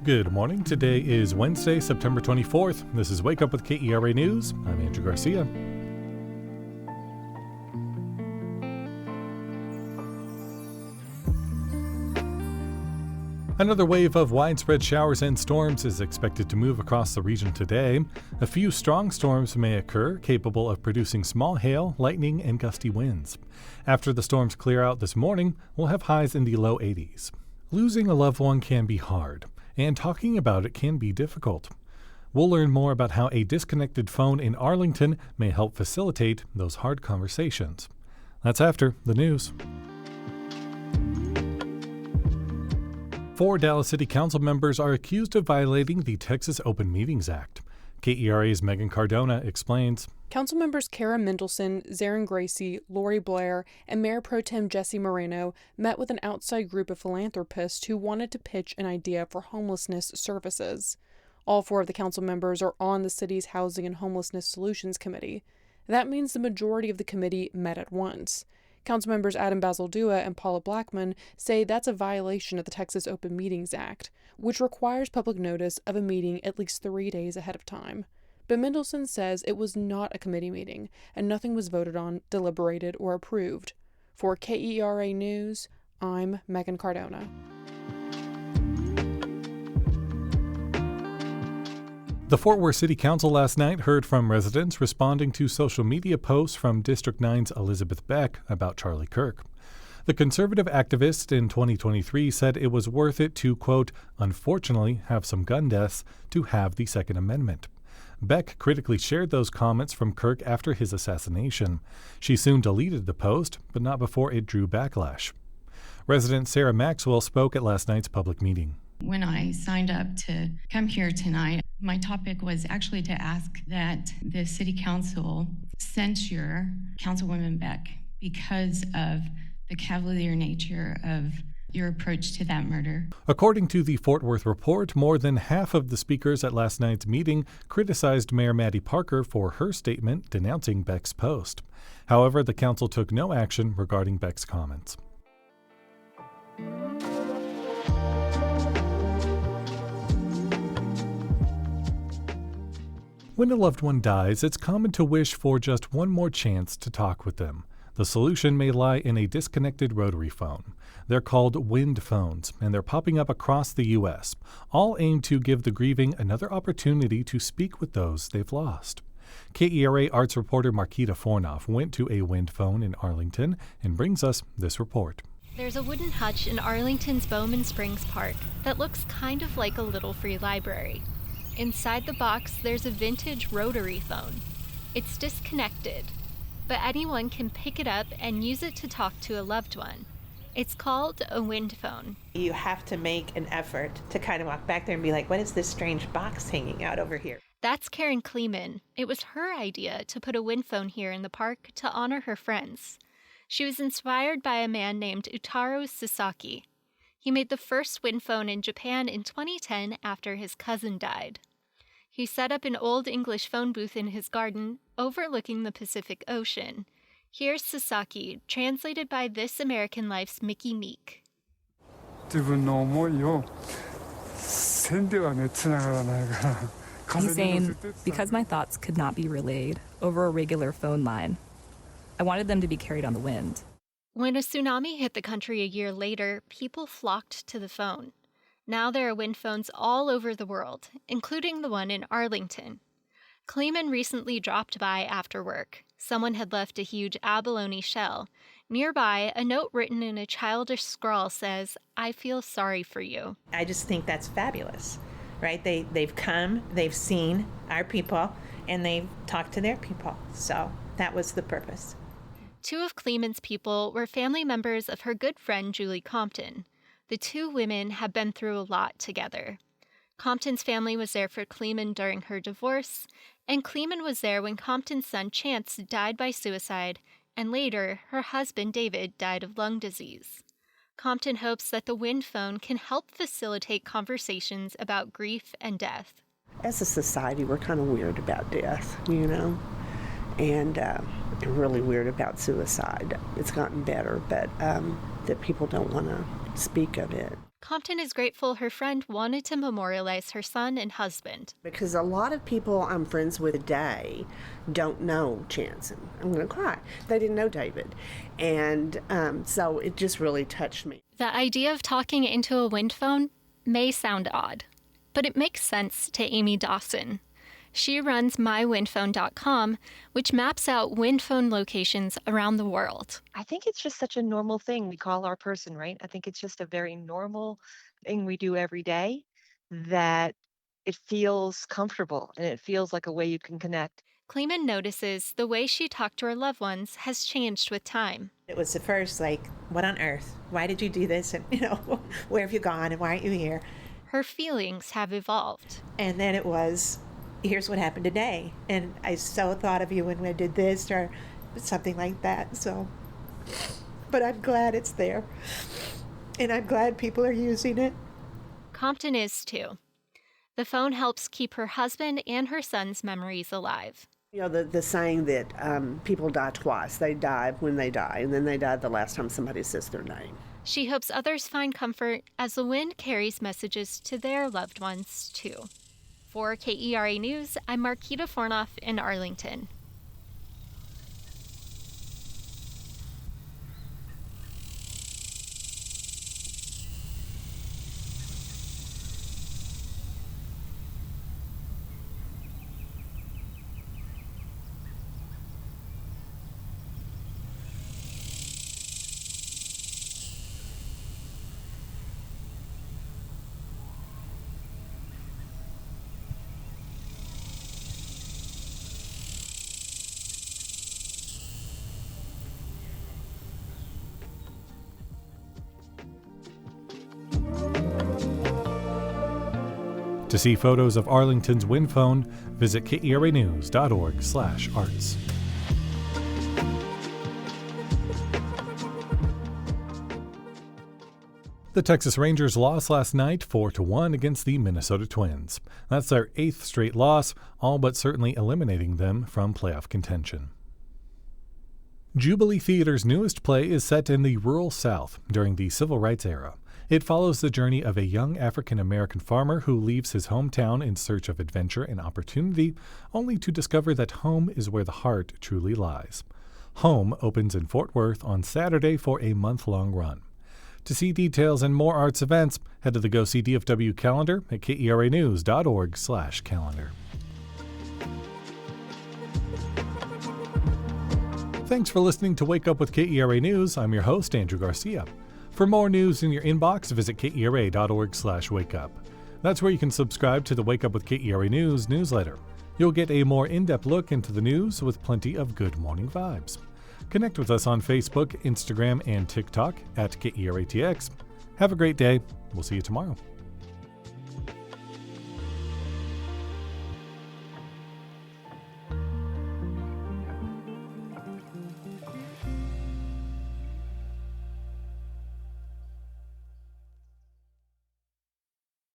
Good morning. Today is Wednesday, September 24th. This is Wake Up with KERA News. I'm Andrew Garcia. Another wave of widespread showers and storms is expected to move across the region today. A few strong storms may occur, capable of producing small hail, lightning, and gusty winds. After the storms clear out this morning, we'll have highs in the low 80s. Losing a loved one can be hard, and talking about it can be difficult. We'll learn more about how a disconnected phone in Arlington may help facilitate those hard conversations. That's after the news. 4 Dallas City Council members are accused of violating the Texas Open Meetings Act. KERA's Megan Cardona explains. Council members KERA Mendelson, Andrew Garcia, Lori Blair, and Mayor Pro Tem Jesse Moreno met with an outside group of philanthropists who wanted to pitch an idea for homelessness services. All 4 of the council members are on the city's Housing and Homelessness Solutions Committee. That means the majority of the committee met at once. Council members Adam Basildua and Paula Blackman say that's a violation of the Texas Open Meetings Act, which requires public notice of a meeting at least 3 days ahead of time. But Mendelson says it was not a committee meeting, and nothing was voted on, deliberated, or approved. For KERA News, I'm Megan Cardona. The Fort Worth City Council last night heard from residents responding to social media posts from District 9's Elizabeth Bekah about Charlie Kirk. The conservative activist in 2023 said it was worth it to, quote, unfortunately have some gun deaths to have the Second Amendment. Bekah critically shared those comments from Kirk after his assassination. She soon deleted the post, but not before it drew backlash. Resident Sarah Maxwell spoke at last night's public meeting. When I signed up to come here tonight, my topic was actually to ask that the City Council censure Councilwoman Bekah because of the cavalier nature of your approach to that murder. According to the Fort Worth Report, more than half of the speakers at last night's meeting criticized Mayor Maddie Parker for her statement denouncing Bekah's post. However, the council took no action regarding Bekah's comments. When a loved one dies, it's common to wish for just one more chance to talk with them. The solution may lie in a disconnected rotary phone. They're called wind phones, and they're popping up across the U.S., all aimed to give the grieving another opportunity to speak with those they've lost. KERA arts reporter Marquita Fornoff went to a wind phone in Arlington and brings us this report. There's a wooden hutch in Arlington's Bowman Springs Park that looks kind of like a little free library. Inside the box, there's a vintage rotary phone. It's disconnected, but anyone can pick it up and use it to talk to a loved one. It's called a wind phone. You have to make an effort to kind of walk back there and be like, what is this strange box hanging out over here? That's Karen Kleeman. It was her idea to put a wind phone here in the park to honor her friends. She was inspired by a man named Utaro Sasaki. He made the first wind phone in Japan in 2010 after his cousin died. He set up an old English phone booth in his garden overlooking the Pacific Ocean. Here's Sasaki, translated by This American Life's Mickey Meek. He's saying, because my thoughts could not be relayed over a regular phone line, I wanted them to be carried on the wind. When a tsunami hit the country a year later, people flocked to the phone. Now there are wind phones all over the world, including the one in Arlington. Kleeman recently dropped by after work. Someone had left a huge abalone shell. Nearby, a note written in a childish scrawl says, I feel sorry for you. I just think that's fabulous, right? They've come, they've seen our people, and they've talked to their people. So that was the purpose. 2 of Kleeman's people were family members of her good friend Julie Compton. The 2 women have been through a lot together. Compton's family was there for Kleeman during her divorce, and Kleeman was there when Compton's son Chance died by suicide, and later her husband David died of lung disease. Compton hopes that the wind phone can help facilitate conversations about grief and death. As a society, we're kind of weird about death, and really weird about suicide. It's gotten better, but that people don't want to speak of it. Compton is grateful her friend wanted to memorialize her son and husband. Because a lot of people I'm friends with today don't know Chance. And I'm going to cry. They didn't know David. And so it just really touched me. The idea of talking into a wind phone may sound odd, but it makes sense to Amy Dawson. She runs mywindphone.com, which maps out wind phone locations around the world. I think it's just such a normal thing we call our person, right? I think it's just a very normal thing we do every day that it feels comfortable and it feels like a way you can connect. Kleeman notices the way she talked to her loved ones has changed with time. It was the first, like, what on earth? Why did you do this? And, where have you gone and why aren't you here? Her feelings have evolved. And then it was, here's what happened today. And I so thought of you when I did this or something like that. So, but I'm glad it's there. And I'm glad people are using it. Compton is too. The phone helps keep her husband and her son's memories alive. The saying that people die twice. They die when they die, and then they die the last time somebody says their name. She hopes others find comfort as the wind carries messages to their loved ones, too. For KERA News, I'm Marquita Fornoff in Arlington. To see photos of Arlington's wind phone, visit KERAnews.org/arts. The Texas Rangers lost last night 4-1 against the Minnesota Twins. That's their 8th straight loss, all but certainly eliminating them from playoff contention. Jubilee Theater's newest play is set in the rural South during the Civil Rights era. It follows the journey of a young African-American farmer who leaves his hometown in search of adventure and opportunity, only to discover that home is where the heart truly lies. Home opens in Fort Worth on Saturday for a month-long run. To see details and more arts events, head to the Go See DFW calendar at KERAnews.org/calendar. Thanks for listening to Wake Up with KERA News. I'm your host, Andrew Garcia. For more news in your inbox, visit KERA.org/wakeup. That's where you can subscribe to the Wake Up with KERA News newsletter. You'll get a more in-depth look into the news with plenty of good morning vibes. Connect with us on Facebook, Instagram, and TikTok at KERATX. Have a great day. We'll see you tomorrow.